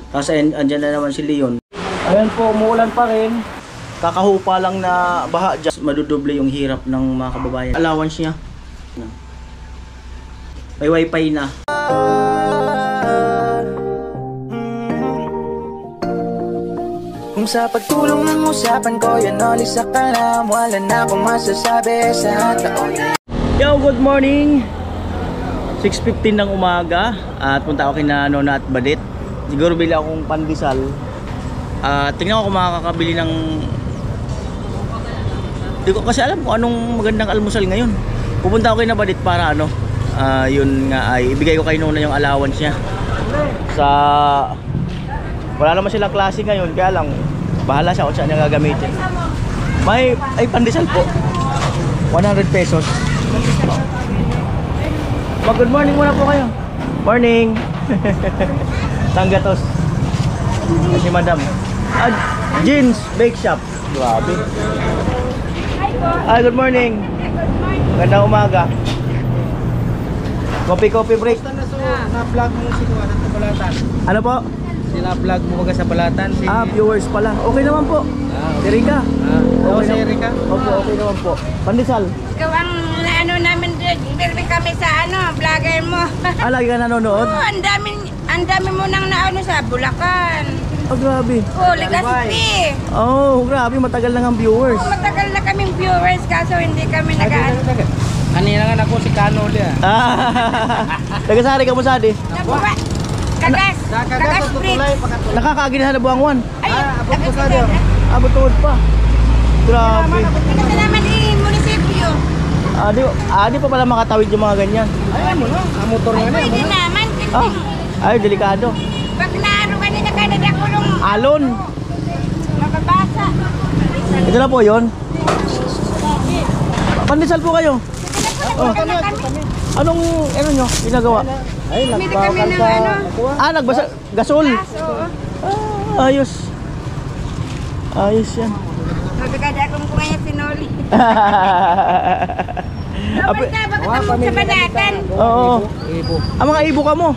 Tapos andyan na naman si Leon. Ayan po, umuulan pa rin. Kakahupa lang na baha, just madudoble yung hirap ng mga kababayan. Allowance niya. May wifi na. Kung sa pagtulong ng usapan ko, yan ulit sa kalam. Wala na akong masasabi sa taon. Yo, good morning! 6:15 ng umaga. At punta ako kina Nona at Badit. Siguro bili akong pandesal. Tingnan ko kung makakabili ng... Hindi ko kasi alam kung anong magandang almusal ngayon. Pupunta ako kina Badit para ano, yun nga ay ibigay ko kay Nona yung allowance niya. Wala naman silang klase ngayon, kaya lang bahala siya kung saan niya gagamitin. Ay pandesal po, 100 pesos. Good morning muna po kayo. Morning. Tanggatos. Si Madam. Jeans Bake Shop. Grabe. Good morning. Gandang umaga. Coffee break. Na-vlog mo si Kuya sa Balatan. Ano po? Sina-vlog mo ka sa Balatan. Viewers pala. Okay naman po. Si Erika. Oo, si Erika. Opo, okay naman po. Pandesal. Ikaw ang ano namin din kami sa vlogger mo. Lagi ka nanonood? Oo, ang dami mo nang naano sa Bulacan. Grabe. Legazpi. Grabe, matagal na ng viewers. Matagal na kaming viewers kaso hindi kami nag-ano. Kanina nga ako si Kanoli Tagasari ka mo sa di? Kagas Bridge. Nakakaaginahan na buwangwan. Ay, abot ko sa diyo. Abot tuod pa. Grabe. Kasi naman munisipyo. Di pa pala makatawid yung mga ganyan. Ay, mo no? Motor nga na. Pwede naman. Ay, delikado. Pag naaro ka nila kanina kulong Alon. mababasa. Ito na po yun. Pandesal po kayo. Anong nyo ginagawa? Ay, Bumili kami ng ano. Nagbasa gasol. Ayos. Ayos yan. Magagada akong kungaya sinoli. Bawal na, bakit ang sa Balatan? Oo. Ibo. Ang mga ibo ka mo.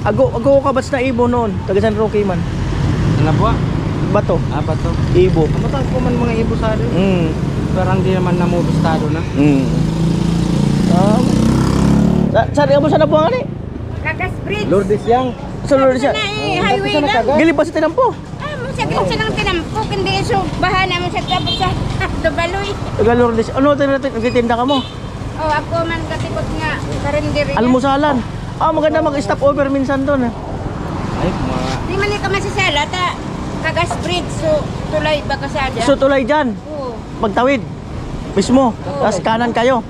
Ago ka bats na ibo noon. Taga San Roque man. Ano po? Bato. Bato. Ibo. Kamatang ko man mga ibo sa atin. Pero hindi naman namubustado na. Saan ka mo sa nabuangan eh? Kagas Bridge. Lourdes yang. Sa Lourdes siya. Highway lang. Gilid pa sa tinampo. Masaglit siya ng tinampok. Hindi iso bahana mo sa tapos sa Dubaloy. Taga Lourdes. Ano nagtitinda ka mo? Ako man katikot nga. Karindiri. Almusalan. Maganda mag-stop over minsan doon. Ay, mga... Di man ka masasala. Kagas Bridge. So tulay ba kasada? So tulay dyan. Oo. Magtawid. Mismo. Tapos kanan kayo.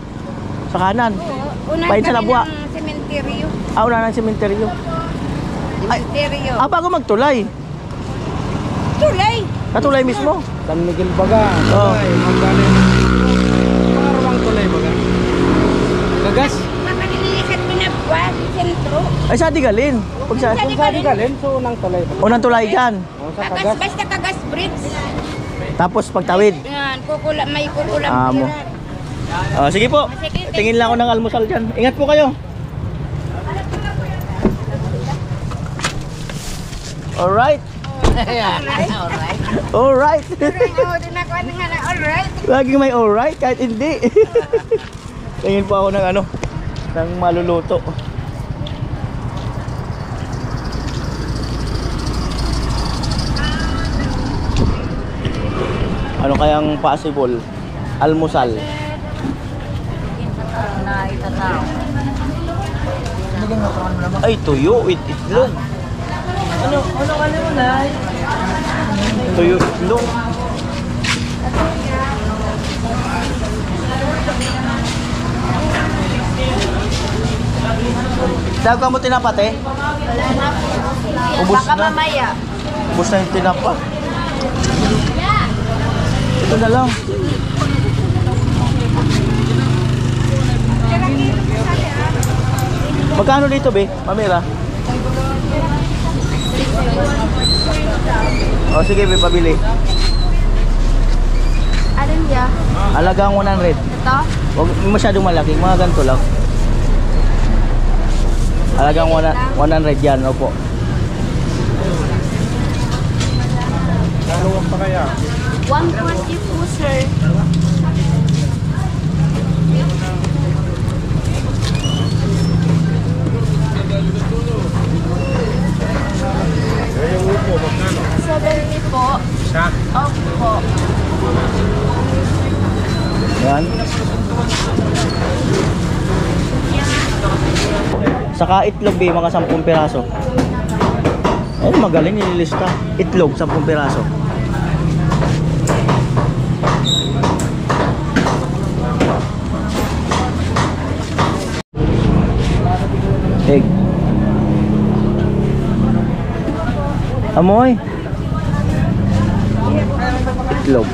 Sa kanan. Unan Pahin sa kami Labua. ng sementeryo. Una ng sementeryo. Sementeryo. Bago magtulay. Tulay. Katulay mismo. San Miguel Baga. Oo. Tulay. Magaling. Mga rawang tulay baga. Gagas. Makalilikat pinabuhat. Sentro. Ay sa Digalin. Pag sa Digalin. So, unang tulay baga. unang tulay dyan. Sa Kagas, Kagas. basta Kagas Bridge. Tapos pagtawid. Yan, may kukulam. Amo. Sige po. Tingin lang ako ng almusal dyan. Ingat po kayo. Alright. Alright. Laging may alright kahit hindi. Tingin po ako ng ng maluluto. Ano kayang possible? Almusal. Ay, tuyo, itlog. Ano mo na? Tuyo, itlog. Daga mo tinapat eh? Ubus na. Ubus na yung tinapa. Ito na lang. Magkano dito, be? Pamira? Sige, be, pabili. Alin ya? Alagang 100. Ito? Huwag masyadong malaki, mga ganito lang. Alagang 100 yan, opo. 140 po, sir. Yung upo, magkano? 70 po. Isa? Opo. Yan. Saka itlog, mga 10 piraso. Ay, magaling nililista. Itlog, 10 piraso. Egg. Amoy. Itlog.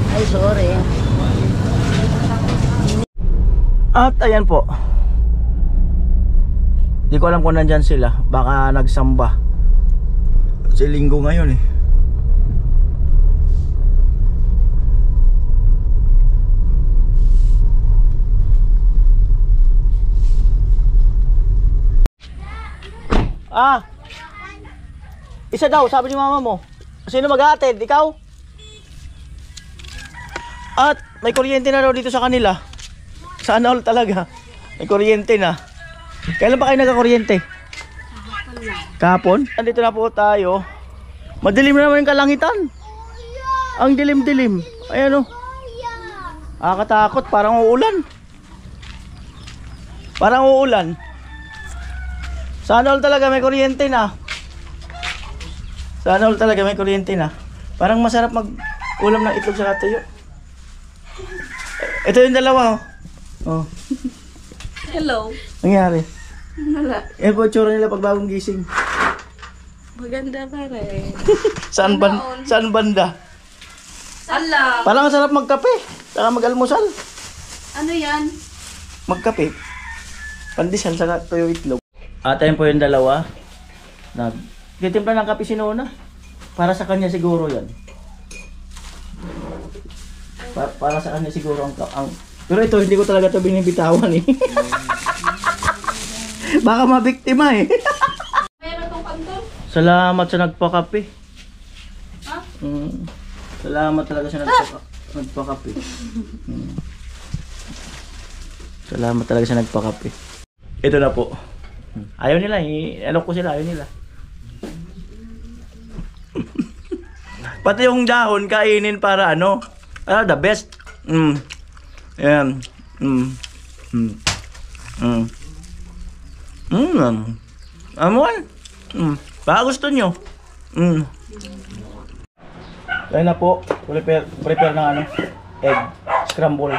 Ay, sorry. At ayan po. Hindi ko alam kung nandyan sila. Baka nagsamba. Kasi linggo ngayon eh. Ah! Isa daw, sabi ni mama mo. Sino mag-aatid? Ikaw? At may kuryente na daw dito sa kanila. Sana all talaga. May kuryente na. Kailan pa kayo nagka-kuryente? Kahapon? Andito na po tayo. Madilim na naman yung kalangitan. Ang dilim-dilim. Ayan o. Nakakatakot. Parang uulan. Parang uulan. Sana all talaga may kuryente na. Sana all talaga may kuryente na. Parang masarap mag-ulam ng itlog sa katuyo. Ito yung dalawa oh. Hello. Nangyari? Wala. Yan po tsura nila pag bagong gising. Maganda pa rin. Saan banda? Ala. Parang ang sarap magkape. Saka mag-almusal. Ano yan? Magkape. Pandesal saka tuyo itlog. At ayun po yung dalawa. Nagtitimpla ng kape si Nona. Para sa kanya siguro yan. Para sa kanya siguro ang pero ito hindi ko talaga ito binibitawan eh. Baka mabiktima eh. Meron tong kanto? Salamat sa nagpakape. Ha? Salamat talaga sa nagpakape. Salamat talaga sa nagpakape. Ito na po. Ayaw nila eh. Alok ko sila, ayaw nila. Pati yung dahon kainin para ano? The best. Ayan. Amoy. Baka gusto nyo. Kaya na po. Prepare ng ano? Egg. Scramble.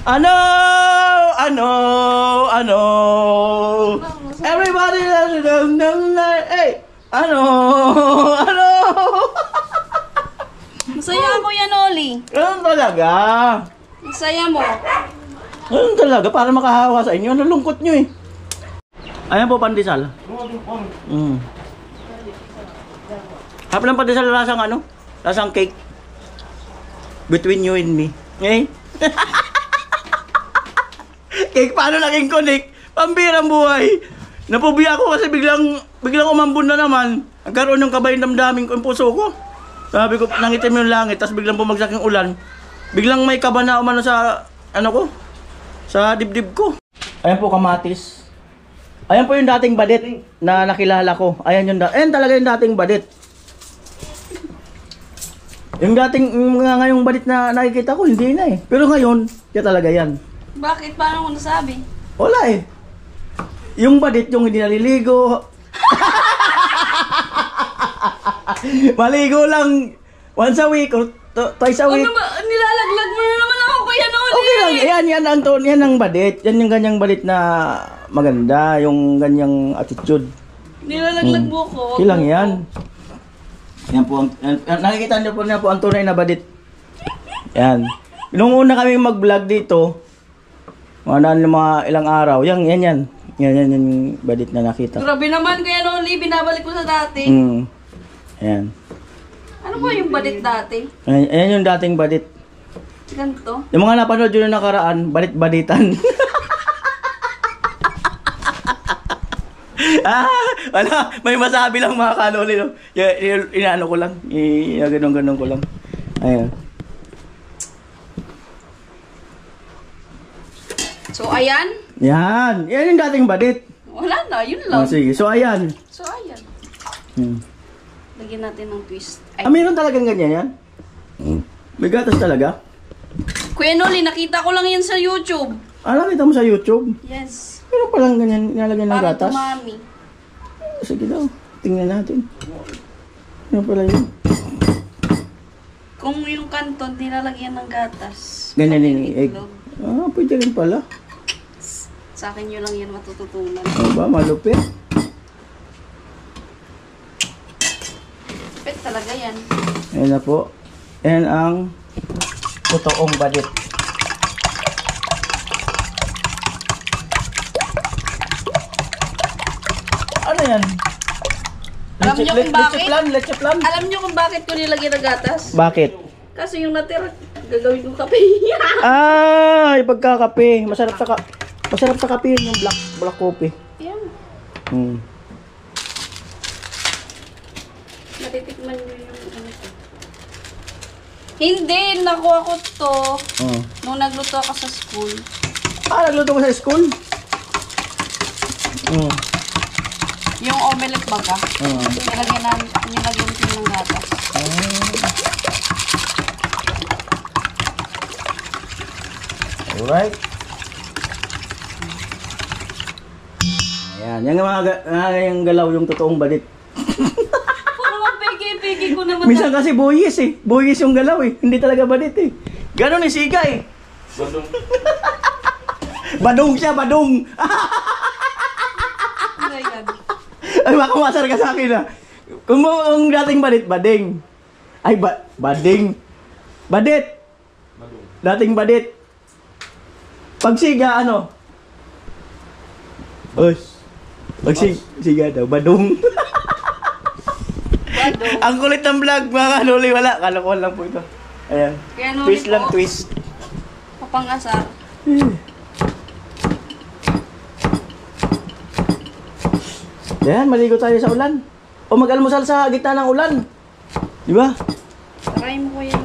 Ano? Everybody loves them. Hey! Ano? Masaya ako yan, Oli. Ganun talaga. Masaya mo. Ganun talaga. Para makahawa sa inyo. Nalungkot nyo eh. Ayan po, pandesal. Hap lang pandesal lasang ano? Lasang cake. Between you and me. Eh? Cake, paano naging connect? Pambirang buhay. Napubiya ako kasi biglang umambon na naman. Nagkaroon ng kabay ng damdamin ko yung puso ko. Sabi ko, nangitim yung langit, tapos biglang bumagsak yung ulan. Biglang may kaba na umano sa, ano ko? Sa dibdib ko. Ayan po, kamatis. Ayan po yung dating badit na nakilala ko. Ayan talaga yung dating badit. Yung ngayong badit na nakikita ko, hindi na eh. Pero ngayon, yan talaga yan. Bakit? Paano mo nasabi? Wala eh. Yung badit, yung hindi naliligo. Maligo lang once a week or twice a week. Ano ba? Nilalaglag mo na naman ako, Kuya Noli. Okay lang. Yan ang badit. Yan yung ganyang badit na maganda. Yung ganyang attitude. Nilalaglag mo ko. Okay lang yan. Yan po. Nakikita niyo po ang tunay na badit. Yan. Nung una kami mag-vlog dito, mga ilang araw. Yan yung badit na nakita. Grabe naman, Kuya Noli. Binabalik ko sa dati. Ayan. Ano ba yung badit dati? Ayan yung dating badit. Ganito? Yung mga napanood yun yung nakaraan, badit-baditan. Wala, may masabi lang mga kaloli, no? Inaano ko lang, ganun ko lang. Ayan. So, ayan. Yan yung dating badit. Wala na, yun lang. Sige, so ayan. So, ayan. Hmm. Lagyan natin ng twist. Meron talagang ganyan yan? May gatas talaga? Kuya Noli, nakita ko lang yan sa YouTube. Nakita mo sa YouTube? Yes. Meron palang ganyan, nilalagyan ng Para gatas? tumami. Sige daw, tingnan natin. Ano pala yun? Kung yung kanton, nilalagyan ng gatas. Ganyan pati yung egg. itlog. Pwede rin pala. Sa akin yun lang yan matututunan. Ano ba, malupit? Pet talaga yan. Ayan na po. Ayan ang totoong badit. Ano yan? Alam niyo kung bakit? Leche plan? Alam niyo kung bakit ko nilagyan ng gatas? Bakit? Kasi yung natira, gagawin kong kape. Pagkakape. Masarap sa kape yun yung black coffee. Yan. Natitikman niyo yung ano to. Hindi, nakuha ko to nung nagluto ako sa school. Nagluto ko sa school? Yung omelette baga. Nilagyan ko ng gatas. Alright. Ayan, yung yung galaw yung totoong badit. Parang ang pigi-pigi ko naman. Minsan kasi boyis eh. Boyis yung galaw eh. Hindi talaga badit eh. Ganon eh, sika eh. Badong siya, badong. Ano yan? Ay, makamasar ka sa akin ah. Kung ang dating badit, bading. Ay, bading. Badit. Dating badit. Pag siga, ano? Pag siga daw, badong. Badong. Ang kulit ng vlog, mga kanuli, wala. Kalokohan lang po ito. Ayan. Kaya nuli Twist po. lang, twist. Papangasar. Ayan, maligo tayo sa ulan. O mag-almusal sa gitna ng ulan. Di ba? Try mo ko yan.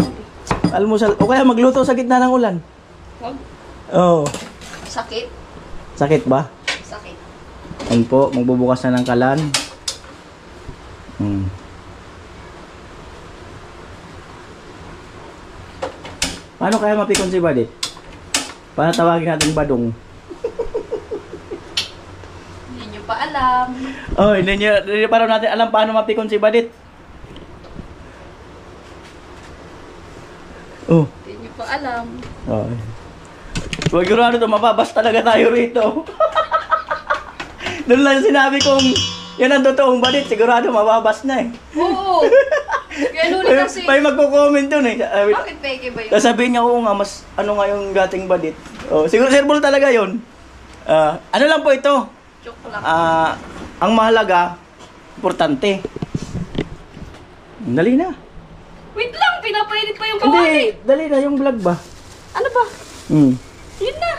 Almusal. O kaya magluto sa gitna ng ulan. Wag. Oo. Sakit. Sakit ba? Sakit. Ayan po, magbubukas na ng kalan. Paano kaya mapikon si Badit? Paano tawagin natin badong? Hindi nyo pa alam. Oh, hindi pa raw natin alam paano mapikon si Badit. Oh. Hindi nyo pa alam. Oh. Sigurado to, mababas talaga tayo rito. Doon lang sinabi kong yan ang totoong Badit, sigurado mababas na eh. Oo. Kaya nuli kasi. May magko-comment doon eh. Bakit peke ba yun? Sasabihin niya, oo nga, mas ano nga yung dating Badit. Oh, siguro serbol talaga yun. Ano lang po ito? Joke lang. Ang mahalaga, importante. Dali na. Wait lang, pinapainit pa yung Hindi, kawali. dali na yung vlog ba? Ano ba? Yun na.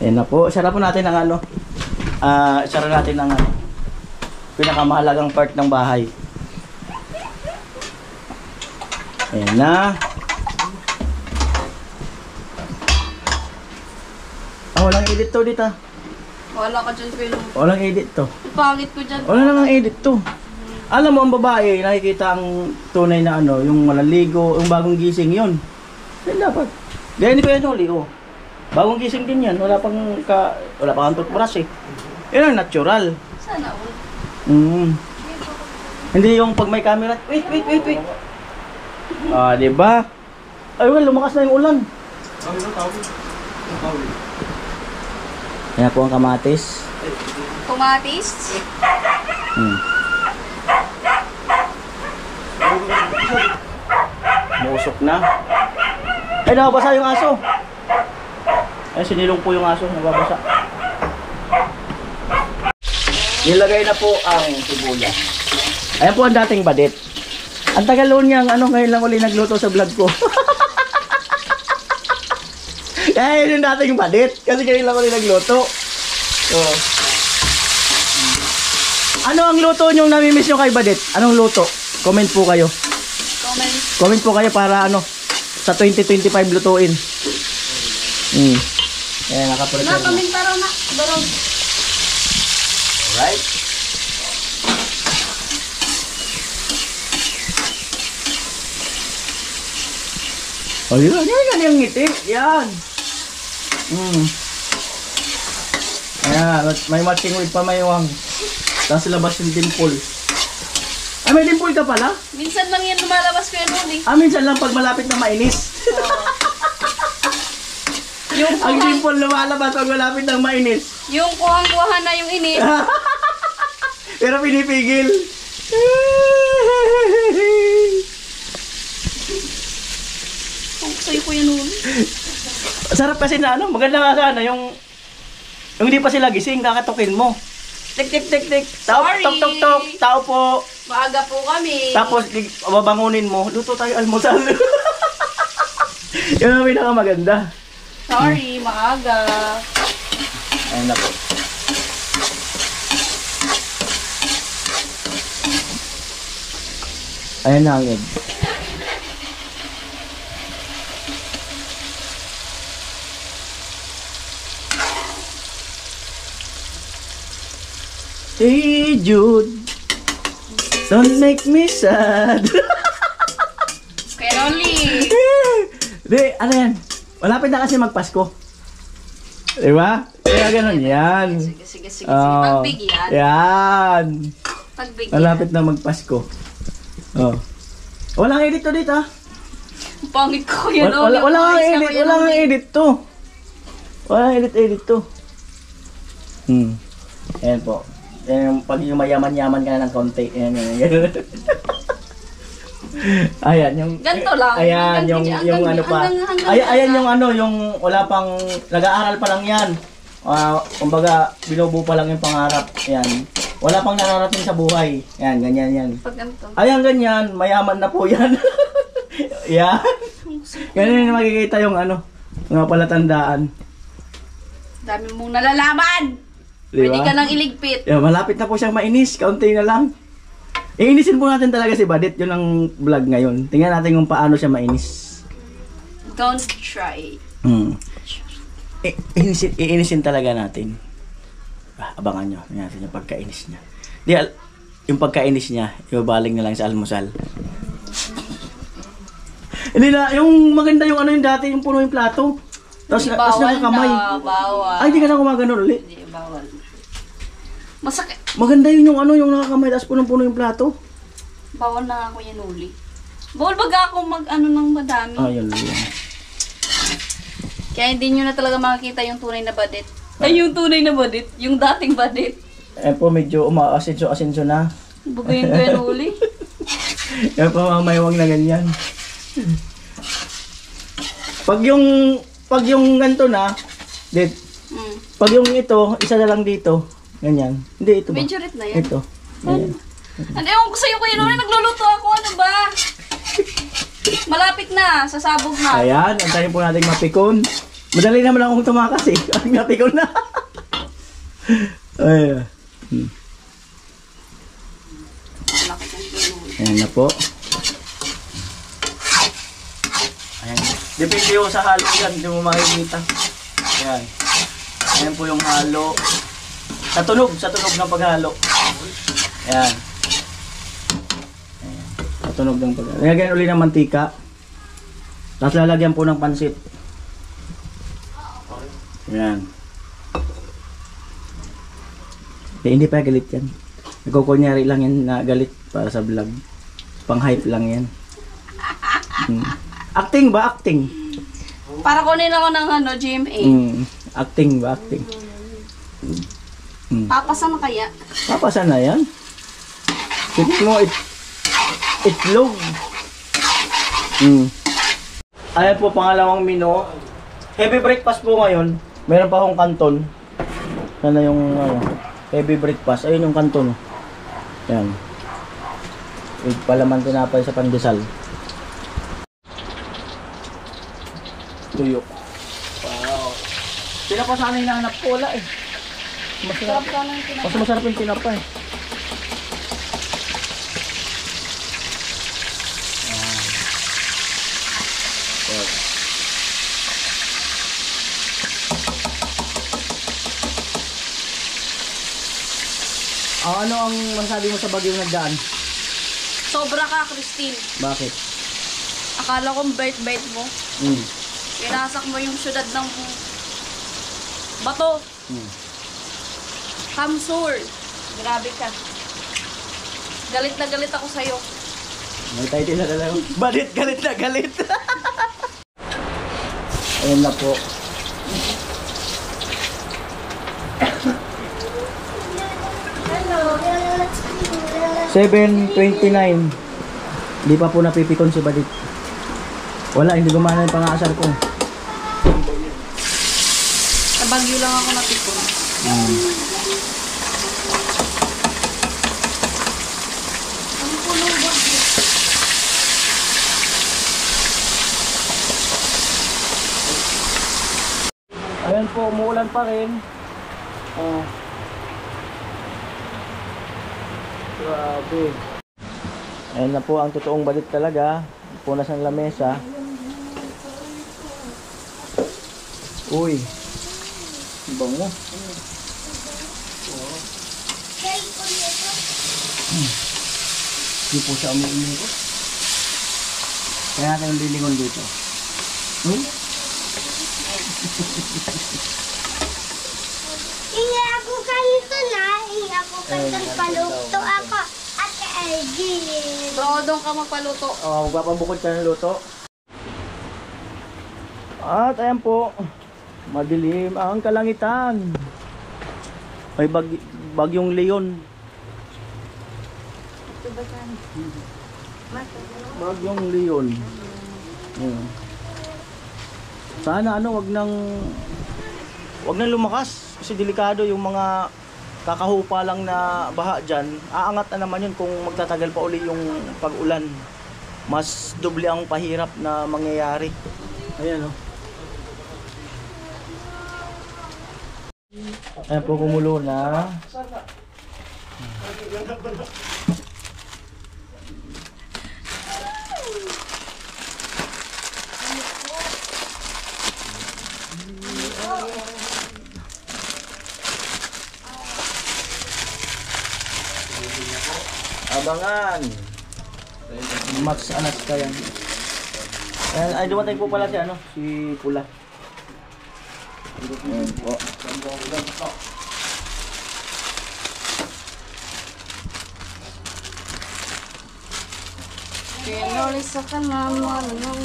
Ayan na po. Sara po natin ang ano. Sara natin ang ano. Pinakamahalagang part ng bahay. Ayan na. Walang edit to dito. Wala ka dyan, Kuya Noli. Walang edit to. Ang pangit ko dyan. Wala namang edit to. Alam mo, ang babae, nakikita ang tunay na ano, yung malaligo, yung bagong gising yun. Yan dapat. Gaya ni Kuya Noli, oh. Bagong gising din yan. Wala pang toothbrush eh. Yan ang natural. Sana all. Hindi yung pag may camera. Wait. Di ba? Ay, well, lumakas na yung ulan. Yan po ang kamatis. Tomatis. Musok na. Ay, nababasa yung aso. Ay, sinilong po yung aso. Nababasa. Nilagay na po ang sibuyas. Ayan po ang dating Badit. Ang tagal niyang ano, ngayon lang uli nagluto sa vlog ko. Eh, yun yung dating badit. Kasi kanila ko rin nagluto. So, ano ang luto nyo namimiss nyo kay badit? Anong luto? Comment po kayo. Comment. Comment po kayo para ano, sa 2025 lutuin. Ayan, nakaprepare Na, na. comment taro na. Barog. Alright. Oh, yan yung ngiti. Yan. Ayan, may matching with pamaywang. Tapos labas yung dimple. Ah, may dimple ka pala? Minsan lang yan lumalabas ko yan uli. Ah, minsan lang pag malapit na mainis. Yung Ang kuhang, dimple lumalabas pag malapit na mainis. yung kuhang-kuha na yung init. Pero pinipigil. Kung sa'yo ko yan uli. Sarap kasi na ano, maganda nga sana yung hindi pa sila gising, kakatukin mo. Tik tik tik tik. Tao, Sorry. tok tok tok. Tao po. Maaga po kami. Tapos babangunin mo, luto tayo almusal. Yun ang pinakamaganda. Sorry, maaga. Ayun na po. Ayan na ang egg. Hey Jude, don't make me sad. Kaya Noli. Di, ano yan? Malapit na kasi magpasko. Diba? Kaya ganun yan. Sige. Oh, Pagbigyan. yan. Pagbigyan. Malapit na magpasko. Oh. Walang edit to dito ah. Pangit ko yan uli. Walang Ayos na edit, ko yan walang uli. edit to. Walang edit to. Ayan po. Yan yung pag yung mayaman-yaman ka na ng konti. Ayan. Ayan yung Ganto lang. Ayan Ganto yung dyan. yung ano pa. Hanggang- Ayan yung ano yung wala pang nag-aaral pa lang yan. Kumbaga binubuo pa lang yung pangarap. Ayan. Wala pang nararating sa buhay. Ayan, ganyan yan. Pag ganito. Ayan ganyan, mayaman na po yan. Yan. Ganyan yung makikita yung ano, mga palatandaan. Dami mong nalalaman. Di Pwede ba? ka nang iligpit. Yeah, malapit na po siyang mainis, kaunti na lang. Iinisin po natin talaga si Badit, yun ang vlog ngayon. Tingnan natin kung paano siya mainis. Don't try. Iinisin talaga natin. Abangan nyo, tingnan natin yung pagkainis niya. Yung pagkainis niya, ibabaling na lang sa almusal. Hindi na, yung maganda yung ano yung dati, yung puno yung plato. Tapos Bawal nakakamay. na. Bawal. Ay, di ka na kumagano ulit. Hindi, bawal. Masakit. Maganda yun yung ano, yung nakakamay, tapos punong-puno yung plato. Bawal na ako yan uli. Bawal baga ako mag-ano ng madami. Yun lang. Kaya hindi nyo na talaga makikita yung tunay na badit. Ay, yung tunay na badit. Yung dating badit. Eh po, medyo umaasenso na. Bugayin ko yan uli. Kaya pamamaywang na ganyan. Pag yung ganito na, pag yung ito, isa na lang dito, ganyan. Hindi, ito ba? Majorit na yan. Ito. Ayan. Ano ewan ko sa'yo kuya Noli, nagluluto ako. Ano ba? Malapit na, sasabog na. Ayan, antayin po natin mapikon. Madali naman akong tumakas eh. Mapikon na. Ayan. Malaki ng Noli. Ayan na po. Ayan. Depende yung sa halo yan, hindi mo makikita. Ayan. Ayan po yung halo. Sa tunog ng paghalo. Ayan. Ayan. Sa tunog ng paghalo. Lagyan ulit ng mantika. Tapos lalagyan po ng pansit. Ayan. Hindi pa galit yan. Nagkukunyari lang yan na galit para sa vlog. Pang-hype lang yan. Acting ba? Acting? Para kunin ako ng ano, GMA. Acting ba? Acting? Papasa na kaya? Papasan na yan. Tignan mo, itlog. Ayan po, pangalawang menu. Heavy breakfast po ngayon. Meron pa akong kanton. Sana yung heavy breakfast. Ayun yung kanton. Ayan. With palaman tinapay sa pandesal. Tuyok. Tinapa sana yung nahanap ko, wala eh. Masarap. Sarap sana yung tinapa. Mas masarap yung tinapa eh. Ano ang masasabi mo sa bagyong nagdaan? Sobra ka, Christine. Bakit? Akala ko bait-bait mo. Hmm. Pinasak mo yung syudad ng bato. Kamsur. Grabe ka. Galit na galit ako sa'yo. May title na talaga. Balit, galit na galit. Ayun na po. Hello. 7:29. Hindi pa po napipikon si Badit. Wala, hindi gumana yung pang-aasar ko. Sa Bagyo lang ako napikon. Ang punong Bagyo. Ayan po, umuulan pa rin. Grabe. Ayan na po ang totoong Badit talaga. Punas ng lamesa. Uy. Bango. Hindi po siya umiinit. Kaya natin yung lilingon dito. Hingi ako kanito na, hingi ako kanito paluto ako at Elgin. Bro, doon ka magpaluto. Magpapabukod ka ng luto. At ayan po, madilim ang kalangitan. May bagyong Leon. Bagyong Leon. Sana wag nang lumakas kasi delikado yung mga kakahupa lang na baha dyan. Aangat na naman yun kung magtatagal pa uli yung pag-ulan. Mas doble ang pahirap na mangyayari. Ayan o. Ayan po, kumulo na. Abangan. Max Alaska yan. Ayan, ay dumatay po pala si Pula. Ayan po. Pinoli sa kanaman ng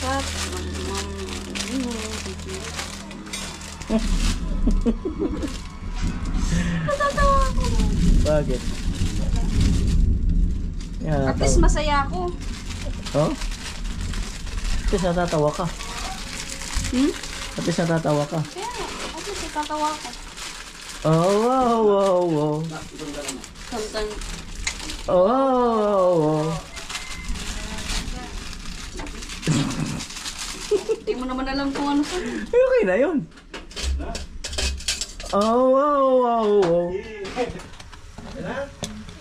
sat. Bakit? Yan, At least masaya ako. oh? At least natatawa ka. At least natatawa ka. Kaya nga, at least itatawa ako. Oh, wow, wow, wow. Sometimes, Oh, wow, wow. di mo naman alam kung ano to. Okay na yun. Oh, wow, wow, wow.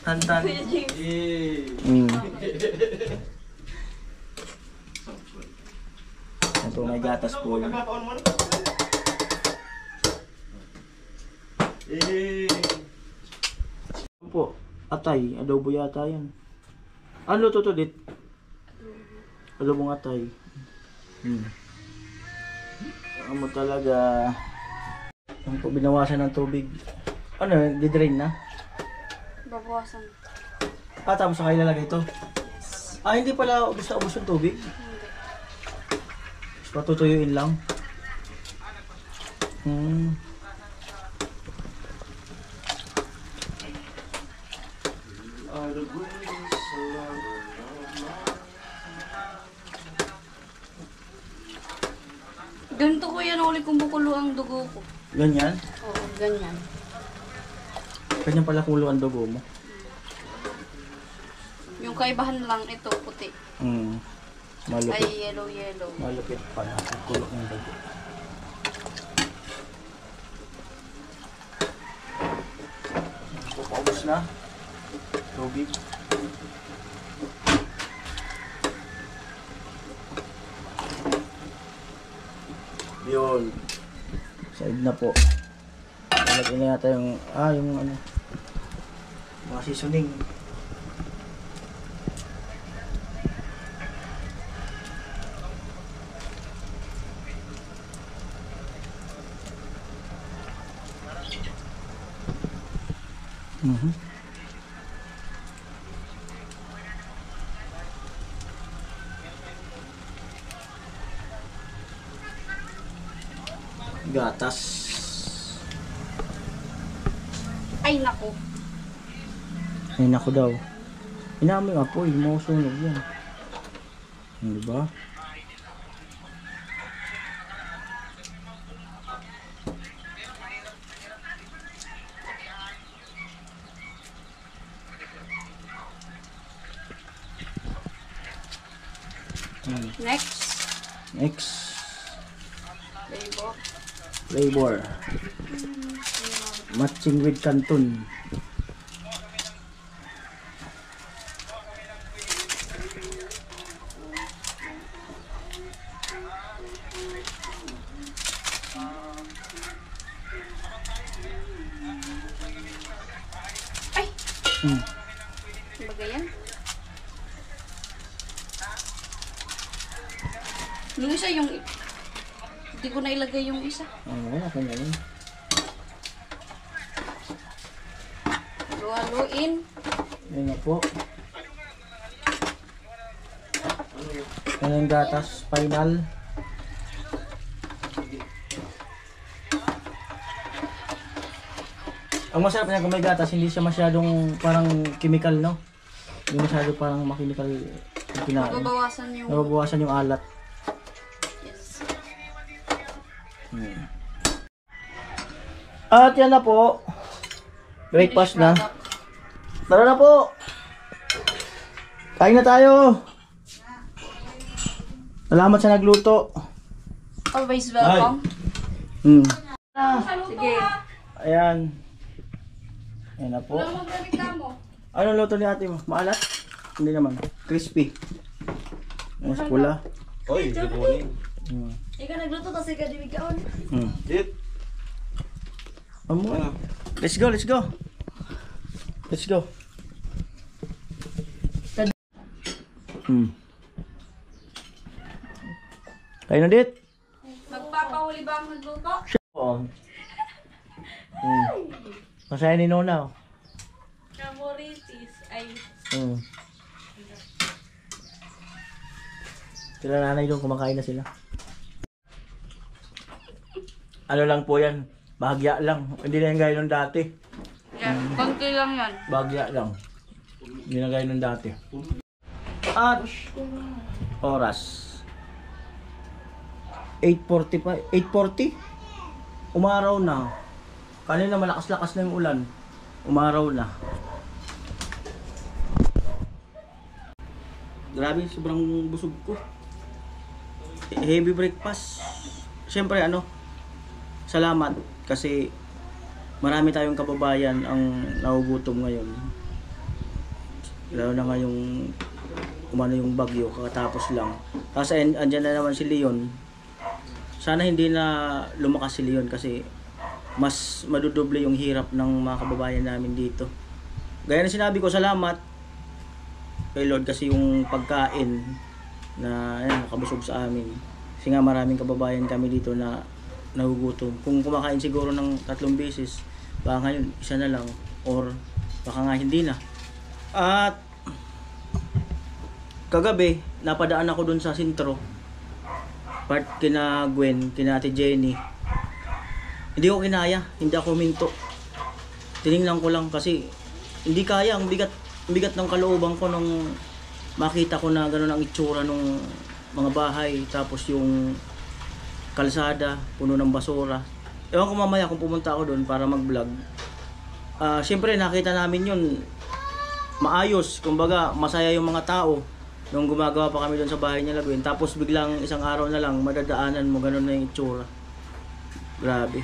Tantan. Ito, may gatas po yun. Po, atay. Adobo yata yan. Ano to dit? Adobong atay. Ano talaga. Ano po, binawasan ng tubig. Ano, di-drain na? Babawasan. Tapos saka ilalagay ito. Hindi pala ubos na ubos yung tubig. Tapos patutuyuin lang. Ganito ko yan ulit kung bukulo ang dugo ko. Ganyan? Oo, ganyan. Ganyan pala kulo ang dugo mo. Yung kaibahan lang ito, puti. Malupit. Ay, yellow. Malupit pala ang kulo ng dugo. Tapos na. Tubig. Yun. Side na po. Lagyan na yata yung, yung ano, mga seasoning. Gatas. Ay, naku. Ay nako daw. Inamoy nga po, yung mga sunog yan. Diba? Next. Next. Flavor. Flavor. Matching with Canton. Ay! Hmm. Baga yan? Yung isa yung... Hindi ko na ilagay yung isa. Wala ka na yun. Haluin. Yan na po. Yan yung gatas. Final. Ang masarap niya kung may gatas, hindi siya masyadong parang chemical, no? Hindi masyado parang makimical yung kinain. Mababawasan yung... Nababawasan yung alat. Yes. At yan na po. Breakfast na. Tara na po. Kain na tayo. Salamat sa nagluto. Always welcome. Sige. Ayan. Ayan na po. Ano magdamit ka mo? Ano luto ni ate mo? Maalat? Hindi naman. Crispy. Mas pula. Oy, good morning. Ikaw nagluto kasi ka dimigaon. Dit. Amoy. Let's go, let's go. Let's go. Kain na dit. Magpapahuli ba ang nagluto? Oo. Masaya ni Nona. Kamoritis ay... Sila nanay doon, kumakain na sila. Ano lang po yan, bahagya lang. Hindi na yung gaya nung dati. Yan, konti lang yan. Bahagya lang. Hindi na gaya nung dati. At oras 8:45, 8:40. Umaraw na. Kanina malakas-lakas na yung ulan. Umaraw na. Grabe, sobrang busog ko. Heavy breakfast. Siyempre salamat kasi marami tayong kababayan ang nagugutom ngayon. Lalo na ngayong umano yung bagyo, kakatapos lang. Tapos andyan na naman si Leon. Sana hindi na lumakas si Leon kasi mas madudoble yung hirap ng mga kababayan namin dito. Gaya na sinabi ko, salamat kay Lord kasi yung pagkain na nakabusog sa amin. Kasi nga maraming kababayan kami dito na nagugutom. Kung kumakain siguro ng 3 beses, baka ngayon isa na lang or baka nga hindi na. At kagabi, napadaan ako dun sa sentro. Part kina Gwen, kina Ate Jenny. Hindi ko kinaya, hindi ako minto. Tiningnan ko lang kasi hindi kaya, ang bigat ng kalooban ko nung makita ko na gano'n ang itsura ng mga bahay, tapos yung kalsada, puno ng basura. Ewan ko mamaya kung pumunta ako doon para mag-vlog. Siyempre nakita namin yun maayos, kumbaga masaya yung mga tao nung gumagawa pa kami doon sa bahay nila Gwen. Tapos biglang isang araw na lang madadaanan mo, gano'n na yung itsura. Grabe.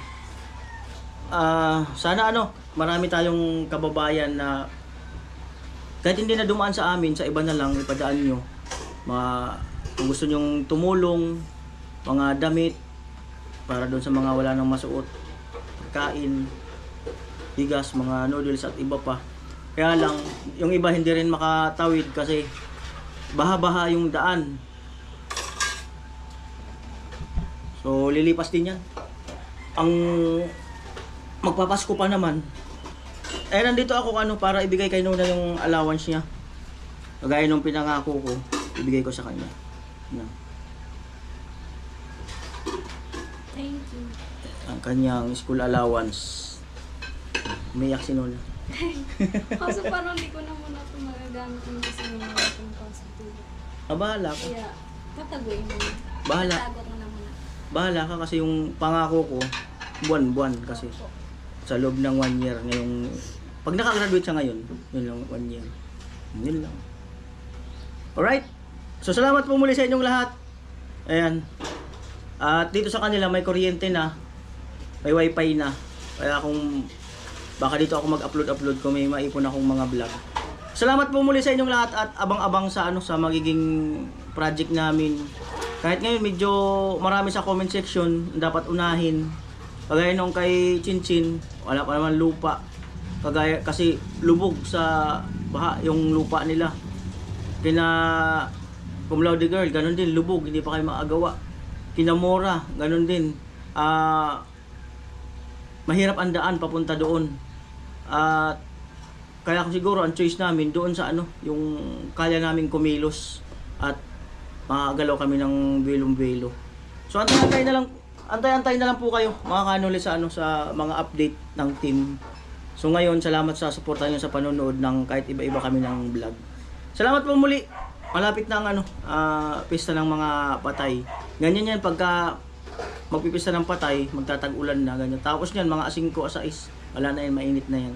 sana marami tayong kababayan na kahit hindi na dumaan sa amin, sa iba na lang ipadaan nyo. Kung gusto nyong tumulong, mga damit para doon sa mga wala nang masuot, kain, bigas, mga noodles at iba pa. Kaya lang, yung iba hindi rin makatawid kasi baha-baha yung daan. So lilipas din yan. Ang magpapasko pa naman, nandito ako para ibigay kay Nona yung allowance niya. Kagaya nung pinangako ko, ibigay ko sa kanya. Yan. Thank you. Ang kanyang school allowance. Umiyak si Nona. Kaso parang hindi ko na muna ito magagamit yung kasi mga itong constitution. Bahala ka. Kaya, tataguin mo. Bahala. Tatago ko na muna. Bahala ka kasi yung pangako ko, buwan-buwan kasi. Sa loob ng 1 year ngayong pag nakagraduate siya ngayon, yun lang 1 year. Yun lang. Alright. So salamat po muli sa inyong lahat. Ayan. At dito sa kanila may kuryente na, may wifi na. Kaya kung baka dito ako mag-upload kung may maipon akong mga vlog. Salamat po muli sa inyong lahat at abang-abang sa sa magiging project namin. Kahit ngayon medyo marami sa comment section dapat unahin. Kagaya nung kay Chinchin, wala pa naman lupa. Kagaya kasi lubog sa baha yung lupa nila. Kina Cum Laude Girl, ganun din, lubog, hindi pa kayo maagawa. Kina Mora, ganun din. Mahirap ang daan papunta doon. Kaya siguro ang choice namin doon sa yung kaya namin kumilos at makagalaw kami ng belong-belo. So antay-antay na lang po kayo mga kanuli sa sa mga update ng team. So ngayon, salamat sa suporta niyo sa panonood ng kahit iba-iba kami ng vlog. Salamat po muli. Malapit na ang pista ng mga patay. Ganyan yan pagka magpipista ng patay, magtatag-ulan na ganyan. Tapos niyan mga 5 6, wala na yan, mainit na yan.